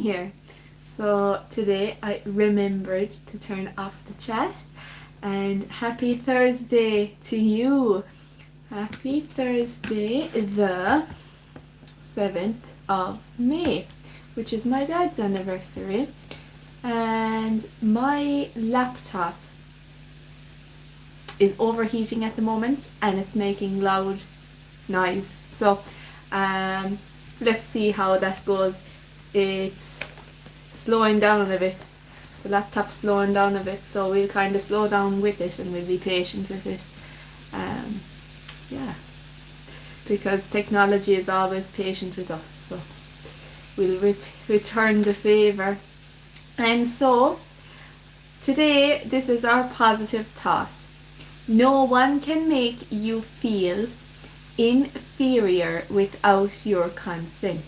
here. So today I remembered to turn off the chat, and happy Thursday to you. Happy Thursday the 7th of May, which is my dad's anniversary, and my laptop is overheating at the moment and it's making loud noise. So let's see how that goes. It's slowing down a bit. The laptop's slowing down a bit, so we'll kind of slow down with it and we'll be patient with it. Yeah, because technology is always patient with us, so we'll return the favour. And so today, this is our positive thought. No one can make you feel inferior without your consent.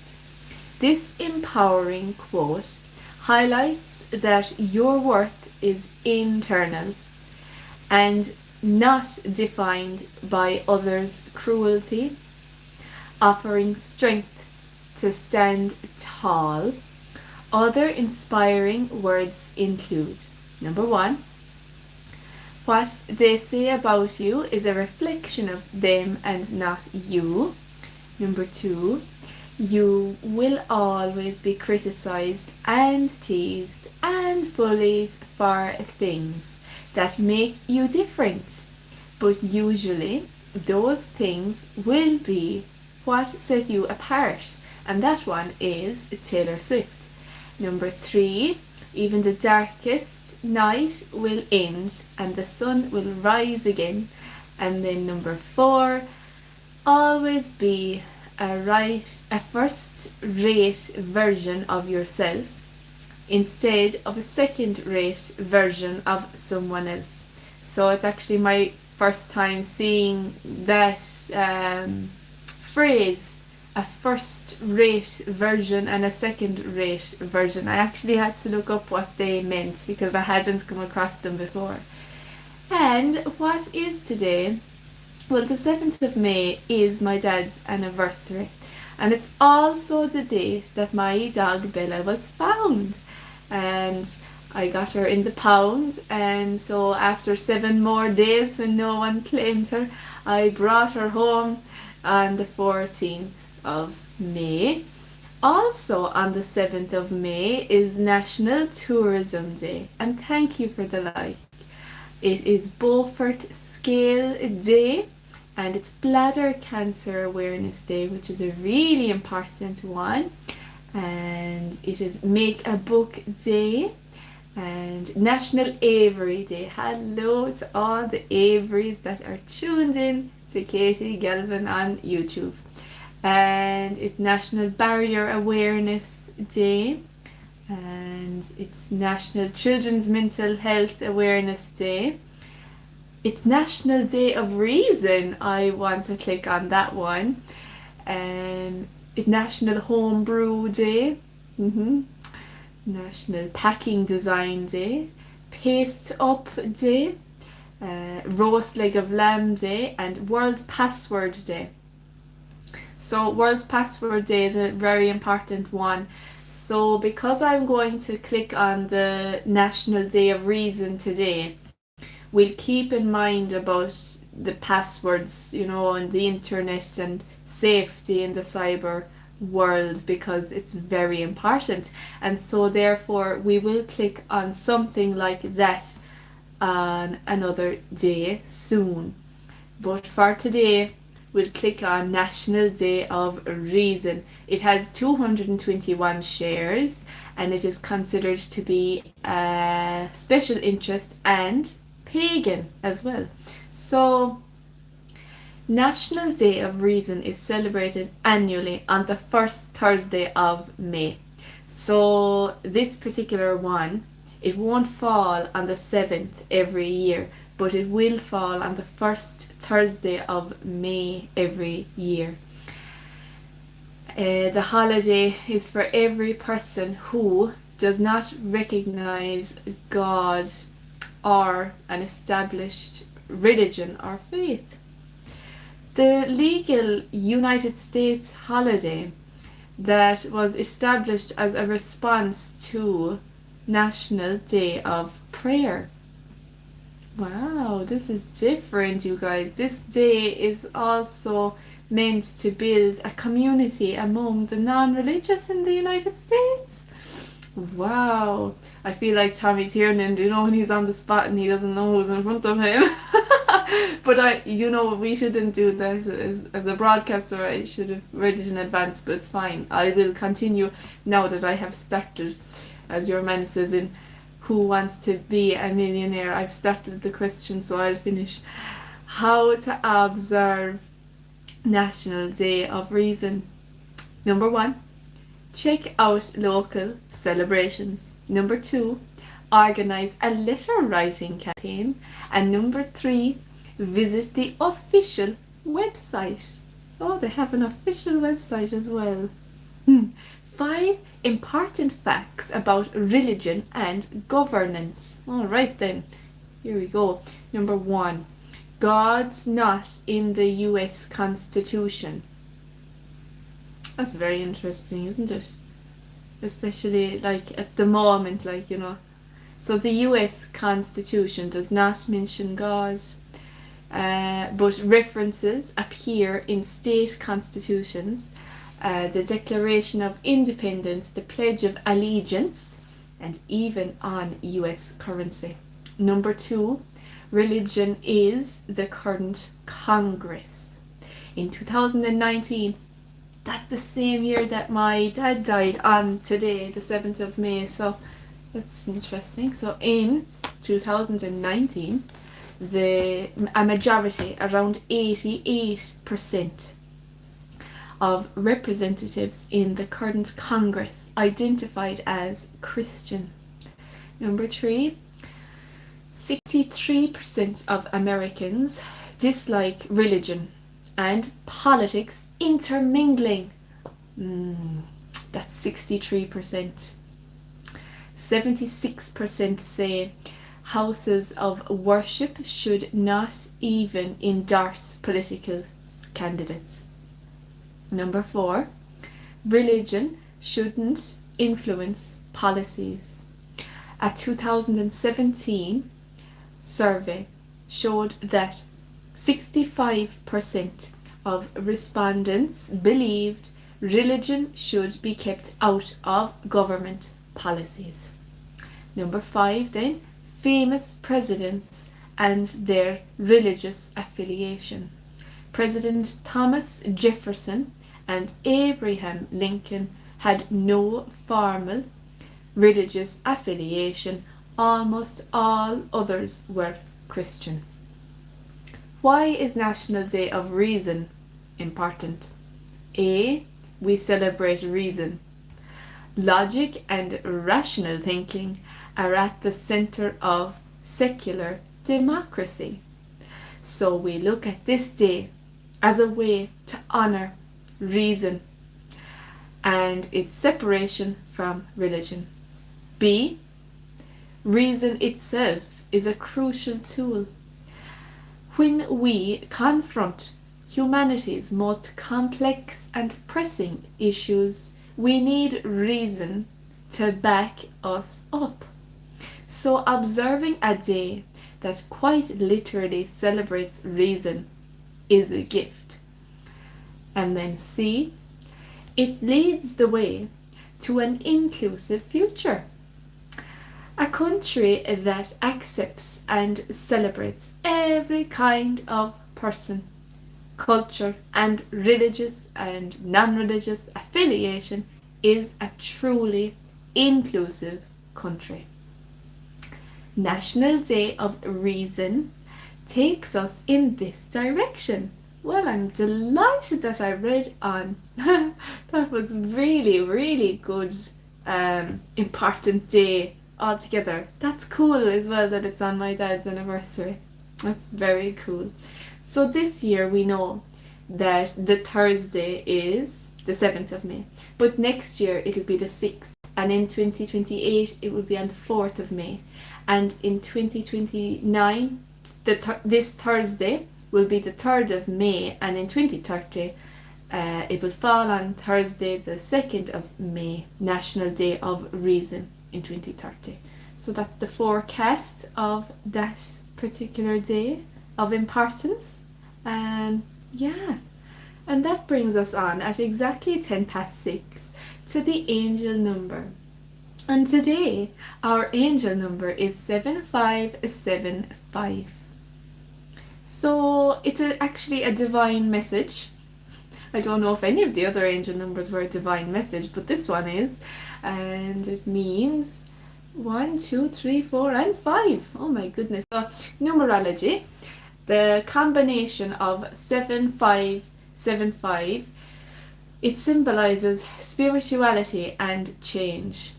This empowering quote highlights that your worth is internal and not defined by others' cruelty, offering strength to stand tall. Other inspiring words include: number 1, what they say about you is a reflection of them and not you. Number 2, you will always be criticized and teased and bullied for things that make you different, but usually those things will be what sets you apart, and that one is Taylor Swift. Number 3, even the darkest night will end and the sun will rise again. And then number 4, always be a first-rate version of yourself instead of a second-rate version of someone else. So it's actually my first time seeing that phrase, a first-rate version and a second-rate version. I actually had to look up what they meant because I hadn't come across them before. And what is today? Well, the 7th of May is my dad's anniversary, and it's also the date that my dog Bella was found. And I got her in the pound, and so after 7 more days when no one claimed her, I brought her home on the 14th of May. Also on the 7th of May is National Tourism Day, and thank you for the like. It is Beaufort Scale Day, and it's Bladder Cancer Awareness Day, which is a really important one. And it is Make a Book Day and National Aviary Day. Hello to all the Aviaries that are tuned in to Katie Galvin on YouTube. And it's National Barrier Awareness Day, and it's National Children's Mental Health Awareness Day. It's National Day of Reason. I want to click on that one. It's National Homebrew Day, National Packing Design Day, Paste Up Day, Roast Leg of Lamb Day, and World Password Day. So World Password Day is a very important one. So because I'm going to click on the National Day of Reason today, we'll keep in mind about the passwords, on the internet and safety in the cyber world, because it's very important. And so therefore we will click on something like that on another day soon. But for today, we'll click on National Day of Reason. It has 221 shares, and it is considered to be a special interest and pagan as well. So National Day of Reason is celebrated annually on the first Thursday of May. So this particular one, it won't fall on the 7th every year, but it will fall on the first Thursday of May every year. The holiday is for every person who does not recognize God or an established religion or faith. The legal United States holiday that was established as a response to National Day of Prayer. Wow, this is different, you guys. This day is also meant to build a community among the non-religious in the United States. Wow, I feel like Tommy Tiernan, when he's on the spot and he doesn't know who's in front of him. But we shouldn't do that as a broadcaster. I should have read it in advance, but it's fine. I will continue now that I have started, as your man says in Who Wants to Be a Millionaire. I've started the question, so I'll finish. How to observe National Day of Reason. Number 1, check out local celebrations. Number 2, organize a letter writing campaign. And number 3, visit the official website. Oh, they have an official website as well. 5 important facts about religion and governance. All right then, here we go. Number 1, God's not in the US Constitution. That's very interesting, isn't it? Especially at the moment, So the US Constitution does not mention God, but references appear in state constitutions, the Declaration of Independence, the Pledge of Allegiance, and even on US currency. Number 2, religion is the current Congress. In 2019, that's the same year that my dad died on today, the 7th of May, so that's interesting. So in 2019, a majority, around 88% of representatives in the current Congress identified as Christian. Number 3, 63% of Americans dislike religion and politics intermingling. That's 63%. 76% say houses of worship should not even endorse political candidates. Number 4, religion shouldn't influence policies. A 2017 survey showed that 65% of respondents believed religion should be kept out of government policies. Number 5 then, famous presidents and their religious affiliation. President Thomas Jefferson and Abraham Lincoln had no formal religious affiliation. Almost all others were Christian. Why is National Day of Reason important? A. We celebrate reason. Logic and rational thinking are at the center of secular democracy. So we look at this day as a way to honor reason and its separation from religion. B. Reason itself is a crucial tool. When we confront humanity's most complex and pressing issues, we need reason to back us up. So observing a day that quite literally celebrates reason is a gift. And then C, it leads the way to an inclusive future. A country that accepts and celebrates every kind of person, culture, and religious and non-religious affiliation is a truly inclusive country. National Day of Reason takes us in this direction. Well, I'm delighted that I read on. That was really, really good, important day altogether. That's cool as well that it's on my dad's anniversary. That's very cool. So this year we know that the Thursday is the 7th of May, but next year it'll be the 6th, and in 2028 it will be on the 4th of May, and in 2029 this Thursday will be the 3rd of May, and in 2030 It will fall on Thursday, the 2nd of May, National Day of Reason in 2030. So that's the forecast of that particular day of importance. Yeah, and that brings us on at exactly 6 to the angel number. And today, our angel number is 7575. So it's actually a divine message. I don't know if any of the other angel numbers were a divine message, but this one is. And it means 1, 2, 3, 4, and 5. Oh my goodness. So, numerology, the combination of 7575, it symbolizes spirituality and change.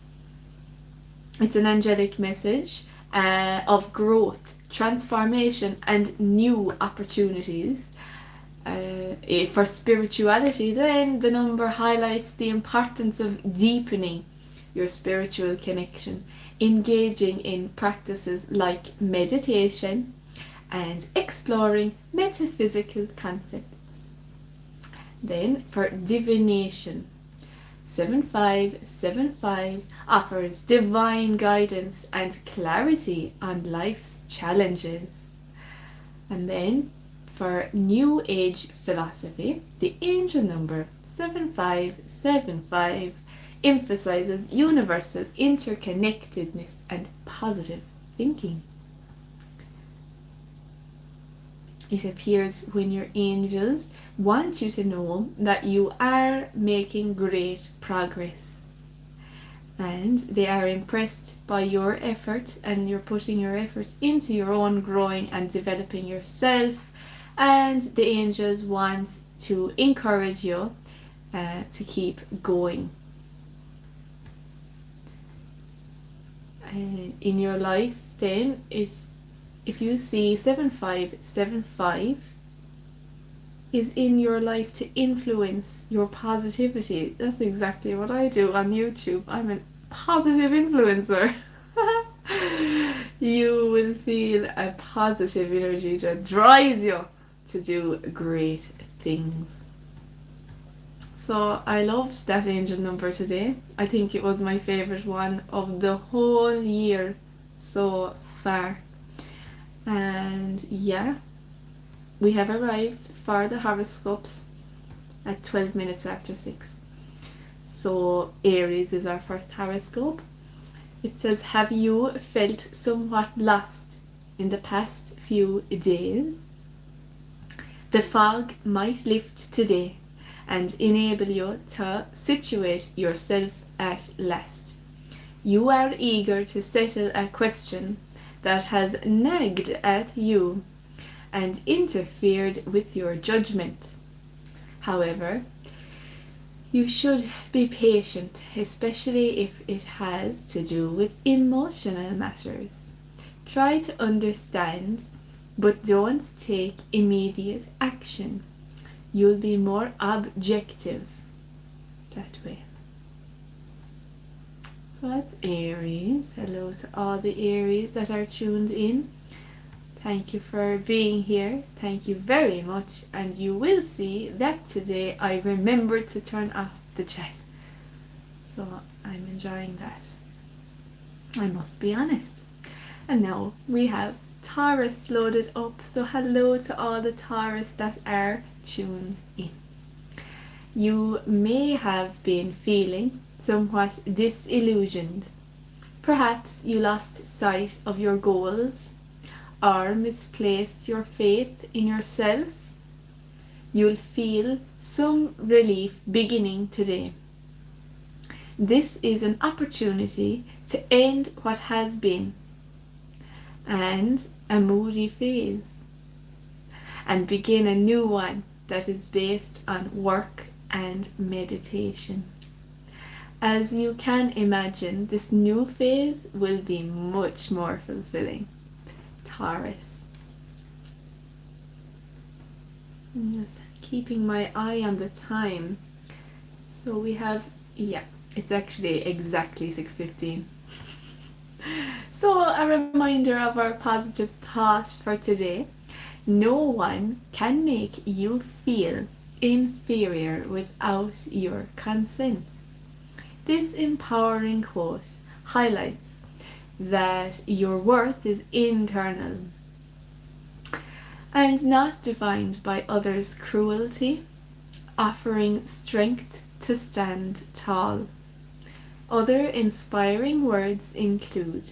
It's an angelic message of growth, transformation, and new opportunities. For spirituality, then the number highlights the importance of deepening your spiritual connection, engaging in practices like meditation, and exploring metaphysical concepts. Then for divination, 7575 offers divine guidance and clarity on life's challenges. And then for New Age philosophy, the angel number 7575 emphasizes universal interconnectedness and positive thinking. It appears when your angels want you to know that you are making great progress, and they are impressed by your effort, and you're putting your effort into your own growing and developing yourself, and the angels want to encourage you to keep going. In your life, then, if you see 7575 is in your life to influence your positivity. That's exactly what I do on YouTube. I'm a positive influencer. You will feel a positive energy that drives you to do great things. So I loved that angel number today. I think it was my favorite one of the whole year so far. And yeah, we have arrived for the horoscopes at 12 minutes after 6. So Aries is our first horoscope. It says, have you felt somewhat lost in the past few days? The fog might lift today and enable you to situate yourself at last. You are eager to settle a question that has nagged at you and interfered with your judgment. However, you should be patient, especially if it has to do with emotional matters. Try to understand, but don't take immediate action. You'll be more objective that way. So that's Aries. Hello to all the Aries that are tuned in. Thank you for being here. Thank you very much. And you will see that today I remembered to turn off the chat. So I'm enjoying that. I must be honest. And now we have Taurus loaded up. So hello to all the Taurus that are tuned in. You may have been feeling somewhat disillusioned. Perhaps you lost sight of your goals or misplaced your faith in yourself. You'll feel some relief beginning today. This is an opportunity to end what has been and a moody phase and begin a new one that is based on work and meditation. As you can imagine, this new phase will be much more fulfilling. Taurus. I'm just keeping my eye on the time. So we have, it's actually exactly 6:15. So a reminder of our positive thought for today. No one can make you feel inferior without your consent. This empowering quote highlights that your worth is internal and not defined by others' cruelty, offering strength to stand tall. Other inspiring words include,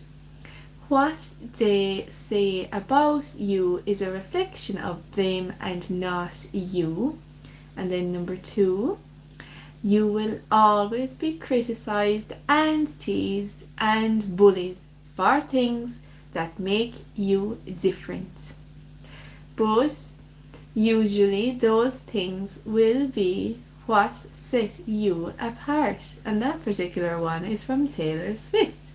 "What they say about you is a reflection of them and not you." And then number 2, "You will always be criticized and teased and bullied for things that make you different. But usually those things will be what set you apart." And that particular one is from Taylor Swift.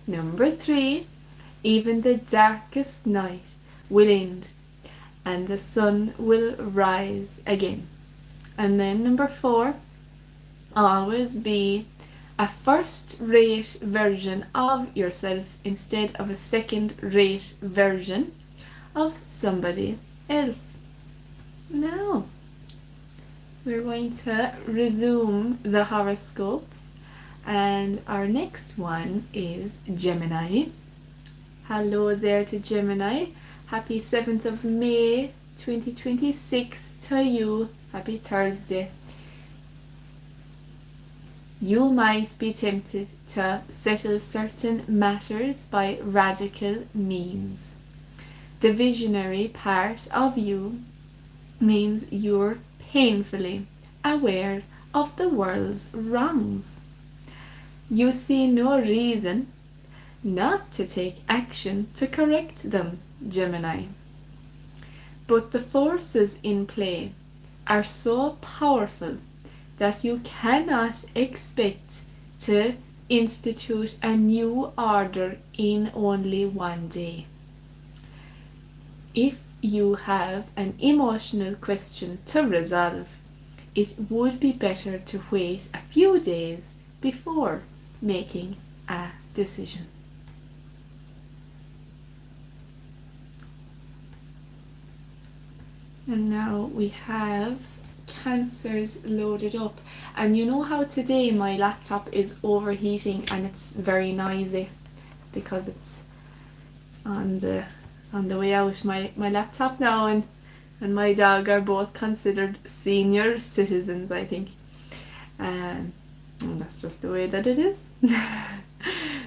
Number 3, "Even the darkest night will end and the sun will rise again." And then number 4, "Always be a first-rate version of yourself instead of a second-rate version of somebody else." Now, we're going to resume the horoscopes, and our next one is Gemini. Hello there to Gemini. Happy 7th of May 2026 to you. Happy Thursday. You might be tempted to settle certain matters by radical means. The visionary part of you means you're painfully aware of the world's wrongs. You see no reason not to take action to correct them, Gemini. But the forces in play are so powerful that you cannot expect to institute a new order in only one day. If you have an emotional question to resolve, it would be better to wait a few days before making a decision. And now we have Cancers loaded up, and you know how today my laptop is overheating and it's very noisy because it's on the way out. My laptop now and my dog are both considered senior citizens, I think, and that's just the way that it is.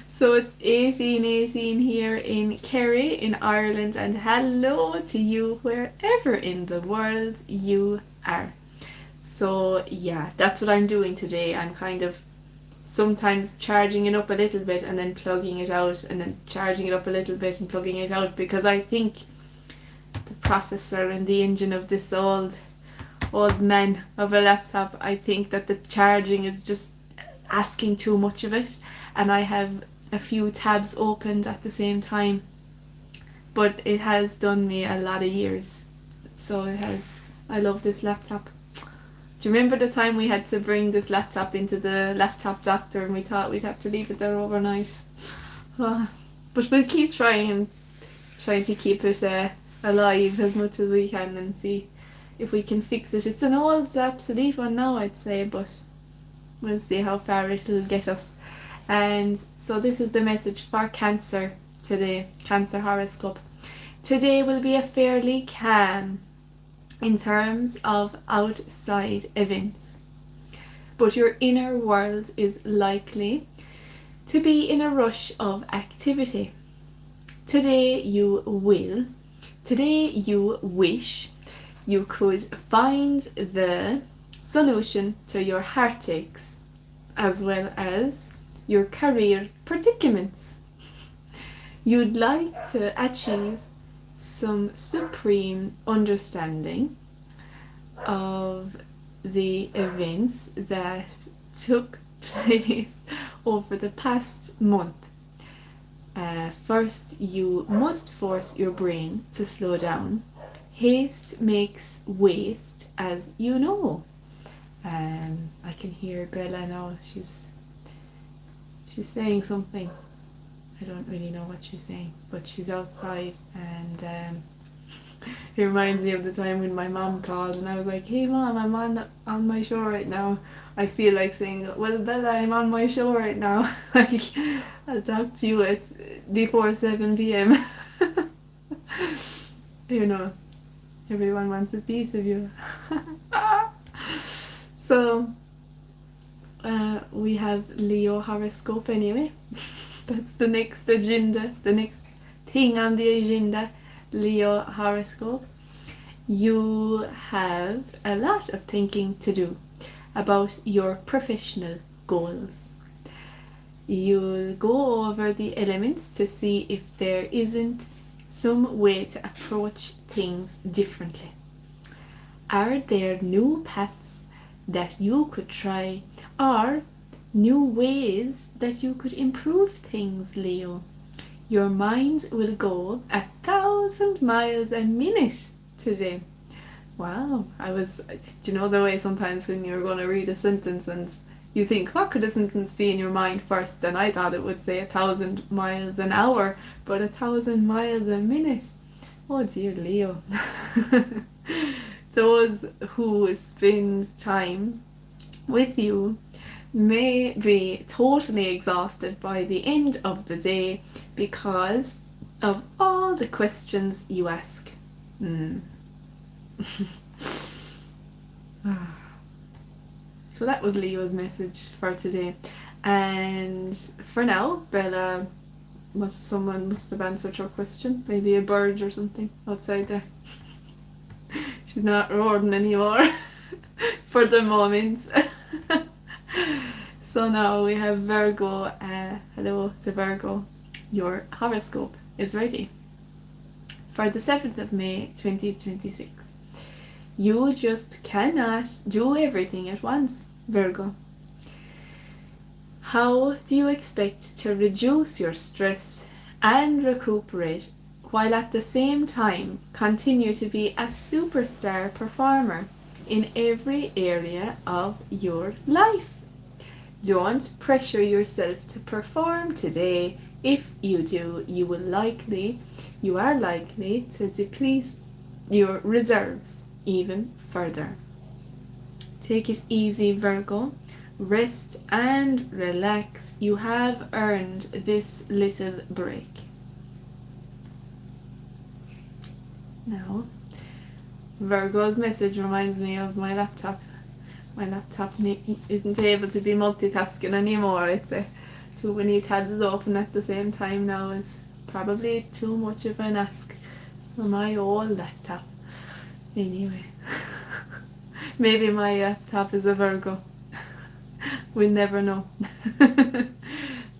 So it's 18:18 here in Kerry in Ireland, and hello to you wherever in the world you are. So yeah, that's what I'm doing today. I'm kind of sometimes charging it up a little bit and then plugging it out, and then charging it up a little bit and plugging it out, because I think the processor and the engine of this old man of a laptop, I think that the charging is just asking too much of it, and I have a few tabs opened at the same time, but it has done me a lot of years. So it has. I love this laptop. Do you remember the time we had to bring this laptop into the laptop doctor and we thought we'd have to leave it there overnight? But we'll keep trying to keep it alive as much as we can and see if we can fix it. It's an old obsolete one now, I'd say, but we'll see how far it'll get us. And so this is the message for Cancer today, Cancer horoscope. Today will be a fairly calm in terms of outside events, but your inner world is likely to be in a rush of activity. Today you wish you could find the solution to your heartaches as well as your career predicaments. You'd like to achieve some supreme understanding of the events that took place over the past month. First, you must force your brain to slow down. Haste makes waste, as you know. I can hear Bella now. She's saying something. I don't really know what she's saying, but she's outside, and It reminds me of the time when my mom called and I was like, hey mom, I'm on my show right now. I feel like saying, well Bella, I'm on my show right now. Like, I'll talk to you at before 7 p.m. You know, everyone wants a piece of you. So, we have Leo horoscope anyway. That's the next agenda, the next thing on the agenda, Leo horoscope. You have a lot of thinking to do about your professional goals. You'll go over the elements to see if there isn't some way to approach things differently. Are there new paths that you could try, or new ways that you could improve things, Leo? Your mind will go 1,000 miles a minute today. Wow, do you know the way sometimes when you're going to read a sentence and you think, what could a sentence be in your mind first? And I thought it would say 1,000 miles an hour, but 1,000 miles a minute. Oh dear, Leo. Those who spend time with you may be totally exhausted by the end of the day because of all the questions you ask. So that was Leo's message for today. And for now, Bella, someone must have answered her question. Maybe a bird or something outside there. She's not roaring anymore for the moment. So now we have Virgo. Hello to Virgo. Your horoscope is ready for the 7th of May 2026. You just cannot do everything at once, Virgo. How do you expect to reduce your stress and recuperate while at the same time continue to be a superstar performer in every area of your life? Don't pressure yourself to perform today. If you do, you are likely to deplete your reserves even further. Take it easy, Virgo. Rest and relax. You have earned this little break. Now, Virgo's message reminds me of my laptop. My laptop isn't able to be multitasking anymore. It's too many tabs open at the same time now. It's probably too much of an ask for my old laptop. Anyway, maybe my laptop is a Virgo. We'll never know.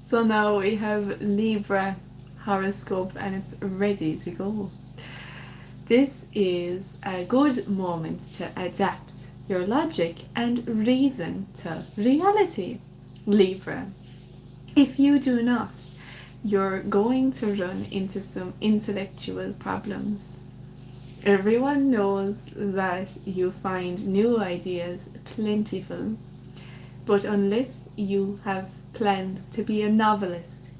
So now we have Libra horoscope and it's ready to go. This is a good moment to adapt your logic and reason to reality, Libra. If you do not, you're going to run into some intellectual problems. Everyone knows that you find new ideas plentiful, but unless you have plans to be a novelist,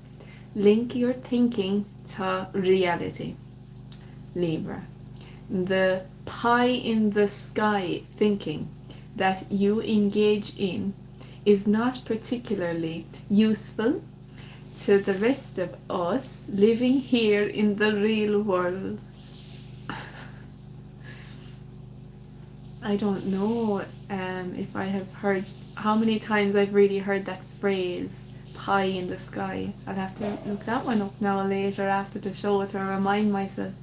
link your thinking to reality, Libra. The pie in the sky thinking that you engage in is not particularly useful to the rest of us living here in the real world. I don't know if I have heard how many times I've really heard that phrase, pie in the sky. I'll have to look that one up now later after the show to remind myself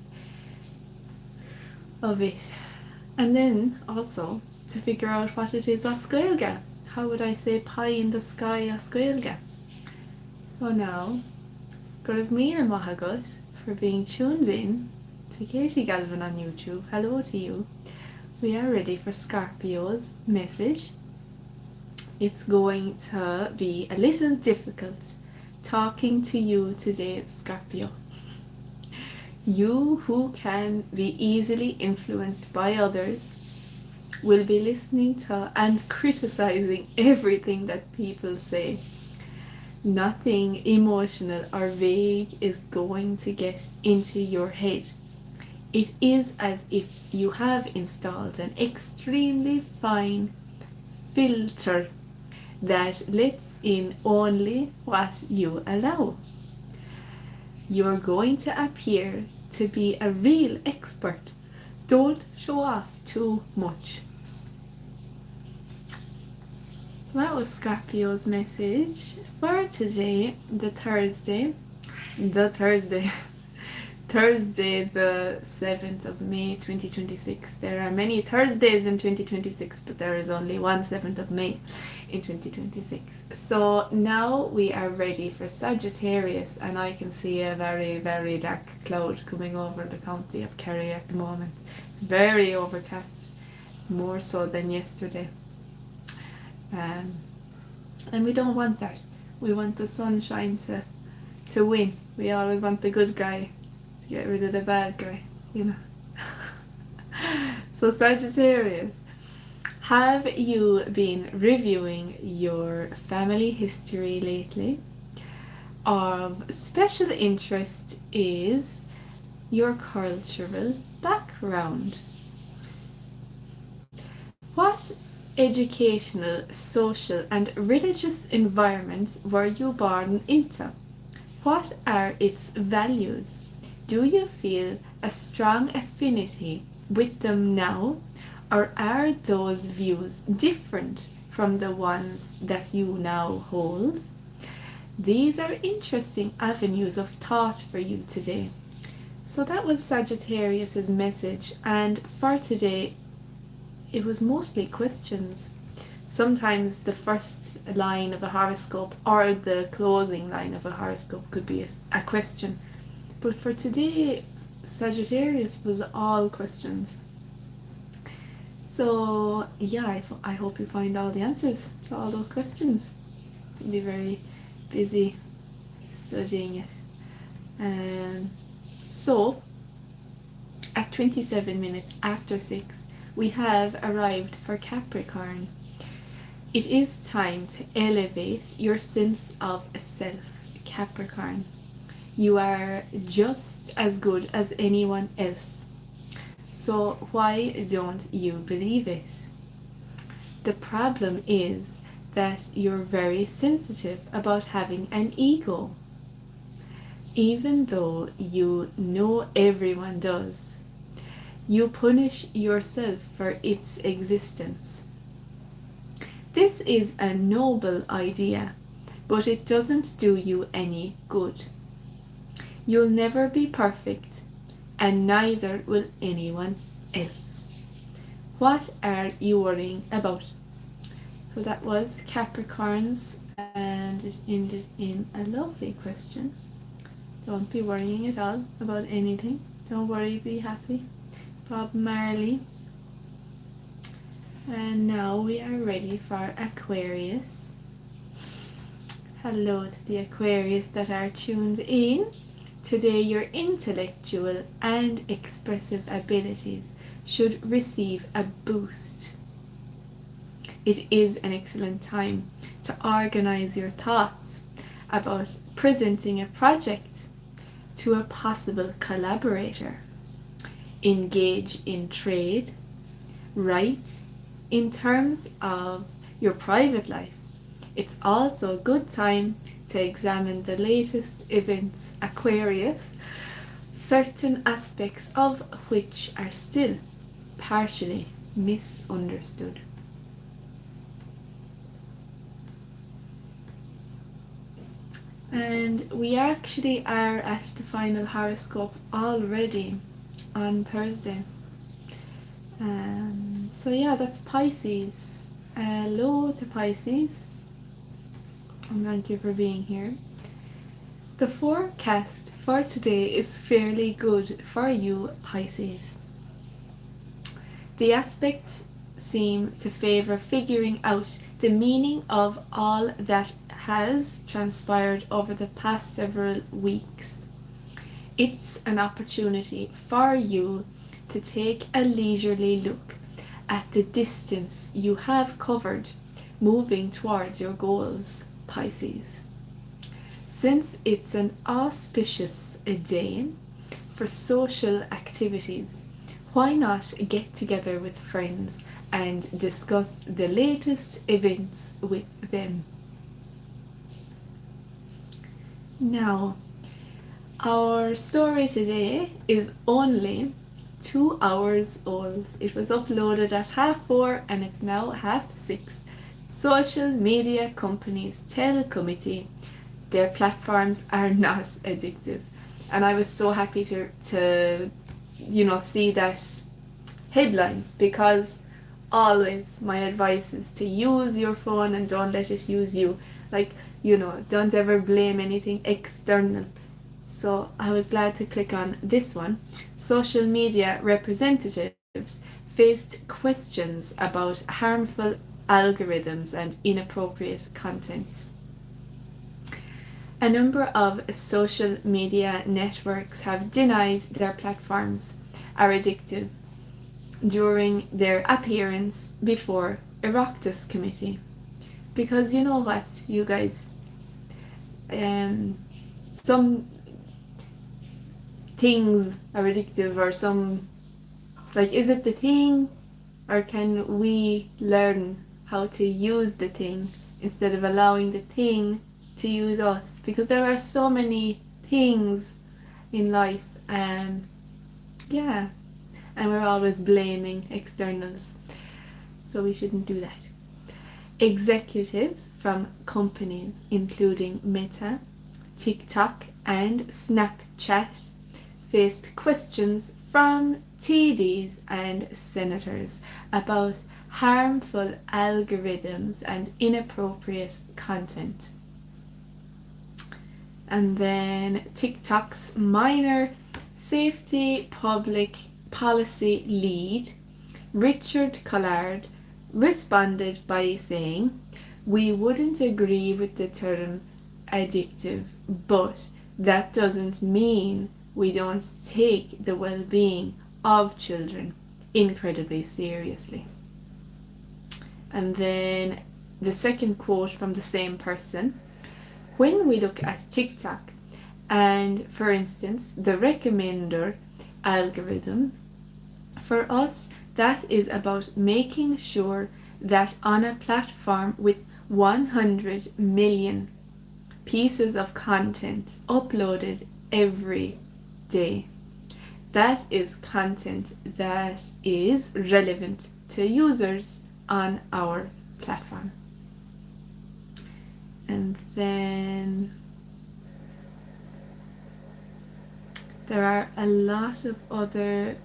of it. And then also to figure out what it is Oscailga. How would I say pie in the sky Oscailga? So now, Gurv Mina Mahagut for being tuned in to Katie Galvin on YouTube. Hello to you. We are ready for Scorpio's message. It's going to be a little difficult talking to you today, Scorpio. You who can be easily influenced by others will be listening to and criticizing everything that people say. Nothing emotional or vague is going to get into your head. It is as if you have installed an extremely fine filter that lets in only what you allow. You're going to appear to be a real expert. Don't show off too much. So that was Scorpio's message for today, Thursday, the 7th of May 2026. There are many Thursdays in 2026, but there is only one 7th of May in 2026. So now we are ready for Sagittarius, and I can see a very, very dark cloud coming over the county of Kerry at the moment. It's very overcast, more so than yesterday. And we don't want that. We want the sunshine to win. We always want the good guy to get rid of the bad guy, you know. So Sagittarius, have you been reviewing your family history lately? Of special interest is your cultural background. What educational, social and religious environments were you born into? What are its values? Do you feel a strong affinity with them now, or are those views different from the ones that you now hold? These are interesting avenues of thought for you today. So that was Sagittarius's message, and for today it was mostly questions. Sometimes the first line of a horoscope or the closing line of a horoscope could be a question. But for today, Sagittarius was all questions. So yeah, I hope you find all the answers to all those questions. You'll be very busy studying it. So at 27 minutes after 6, we have arrived for Capricorn. It is time to elevate your sense of self, Capricorn. You are just as good as anyone else. So why don't you believe it? The problem is that you're very sensitive about having an ego, even though you know everyone does. You punish yourself for its existence. This is a noble idea, but it doesn't do you any good. You'll never be perfect, and neither will anyone else. What are you worrying about? So that was Capricorns, and it ended in a lovely question. Don't be worrying at all about anything. Don't worry, be happy. Bob Marley. And now we are ready for Aquarius. Hello to the Aquarius that are tuned in. Today your intellectual and expressive abilities should receive a boost. It is an excellent time to organize your thoughts about presenting a project to a possible collaborator. Engage in trade, write in terms of your private life. It's also a good time to examine the latest events, Aquarius, certain aspects of which are still partially misunderstood. And we actually are at the final horoscope already on Thursday. So yeah, that's Pisces. Hello to Pisces. And thank you for being here. The forecast for today is fairly good for you, Pisces. The aspects seem to favour figuring out the meaning of all that has transpired over the past several weeks. It's an opportunity for you to take a leisurely look at the distance you have covered moving towards your goals, Pisces. Since it's an auspicious day for social activities. Why not get together with friends and discuss the latest events with them? Now, our story today is only 2 hours old. It was uploaded at 4:30 and it's now 6:30. Social media companies tell committee their platforms are not addictive. And I was so happy to see that headline, because always my advice is to use your phone and don't let it use you. Don't ever blame anything external. So I was glad to click on this one. Social media representatives faced questions about harmful algorithms and inappropriate content. A number of social media networks have denied their platforms are addictive during their appearance before Oireachtas committee. Because you know what, you guys, some things are addictive, or some, is it the thing, or can we learn how to use the thing instead of allowing the thing to use us? Because there are so many things in life, and we're always blaming externals, so we shouldn't do that. Executives from companies including Meta, TikTok and Snapchat faced questions from TDs and senators about harmful algorithms and inappropriate content. And then TikTok's minor safety public policy lead, Richard Collard, responded by saying, "We wouldn't agree with the term addictive, but that doesn't mean we don't take the well-being of children incredibly seriously." And then the second quote from the same person: "When we look at TikTok and, for instance, the recommender algorithm, for us that is about making sure that on a platform with 100 million pieces of content uploaded every day, that is content that is relevant to users on our platform." And then there are a lot of other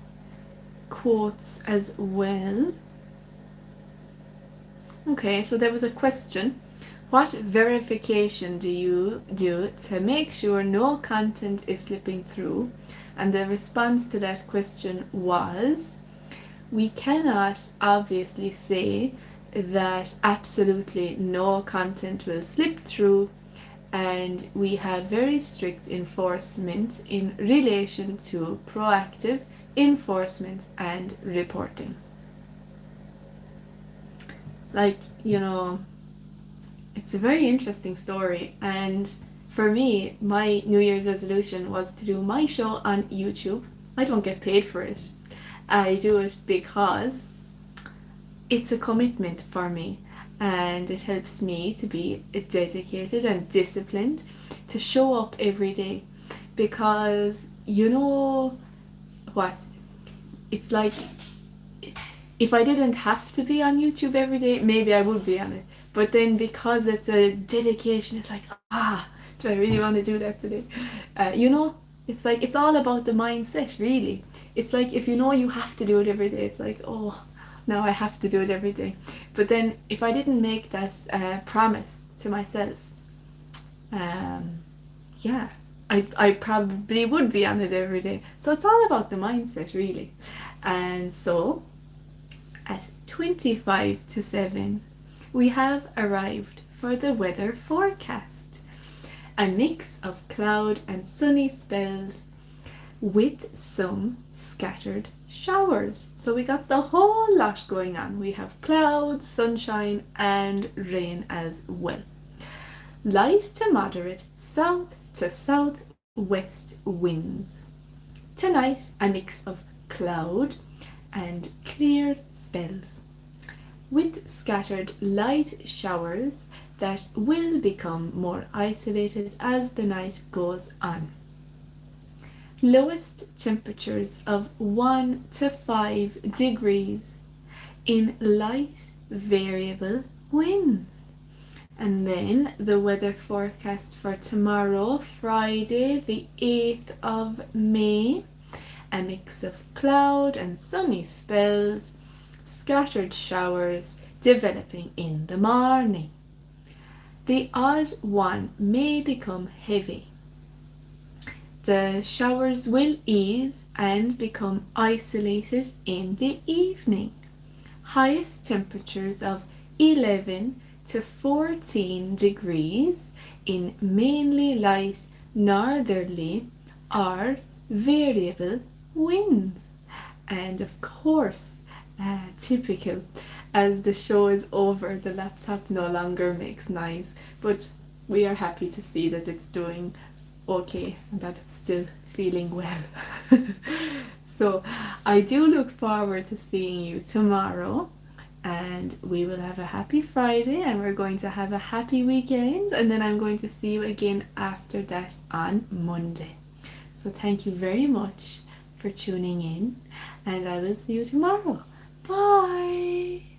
quotes as well. Okay, so there was a question: what verification do you do to make sure no content is slipping through? And the response to that question was, "We cannot obviously say that absolutely no content will slip through, and we have very strict enforcement in relation to proactive enforcement and reporting." It's a very interesting story, and for me, my New Year's resolution was to do my show on YouTube. I don't get paid for it. I do it because it's a commitment for me, and it helps me to be dedicated and disciplined to show up every day. Because you know what? It's like, if I didn't have to be on YouTube every day, maybe I would be on it. But then because it's a dedication, it's like, do I really want to do that today? It's like, it's all about the mindset, really. It's like, if you know you have to do it every day, it's like, oh, now I have to do it every day. But then if I didn't make that promise to myself, I probably would be on it every day. So it's all about the mindset, really. And so at 25 to 7, we have arrived for the weather forecast. A mix of cloud and sunny spells with some scattered showers. So we got the whole lot going on. We have clouds, sunshine and rain as well. Light to moderate south to southwest winds. Tonight, a mix of cloud and clear spells, with scattered light showers that will become more isolated as the night goes on. Lowest temperatures of 1 to 5 degrees in light variable winds. And then the weather forecast for tomorrow, Friday, the 8th of May. A mix of cloud and sunny spells, scattered showers developing in the morning. The odd one may become heavy. The showers will ease and become isolated in the evening. Highest temperatures of 11 to 14 degrees in mainly light northerly or variable winds. And of course, typical, as the show is over, the laptop no longer makes noise, but we are happy to see that it's doing okay and that it's still feeling well. So I do look forward to seeing you tomorrow, and we will have a happy Friday, and we're going to have a happy weekend, and then I'm going to see you again after that on Monday. So thank you very much for tuning in, and I will see you tomorrow. Bye!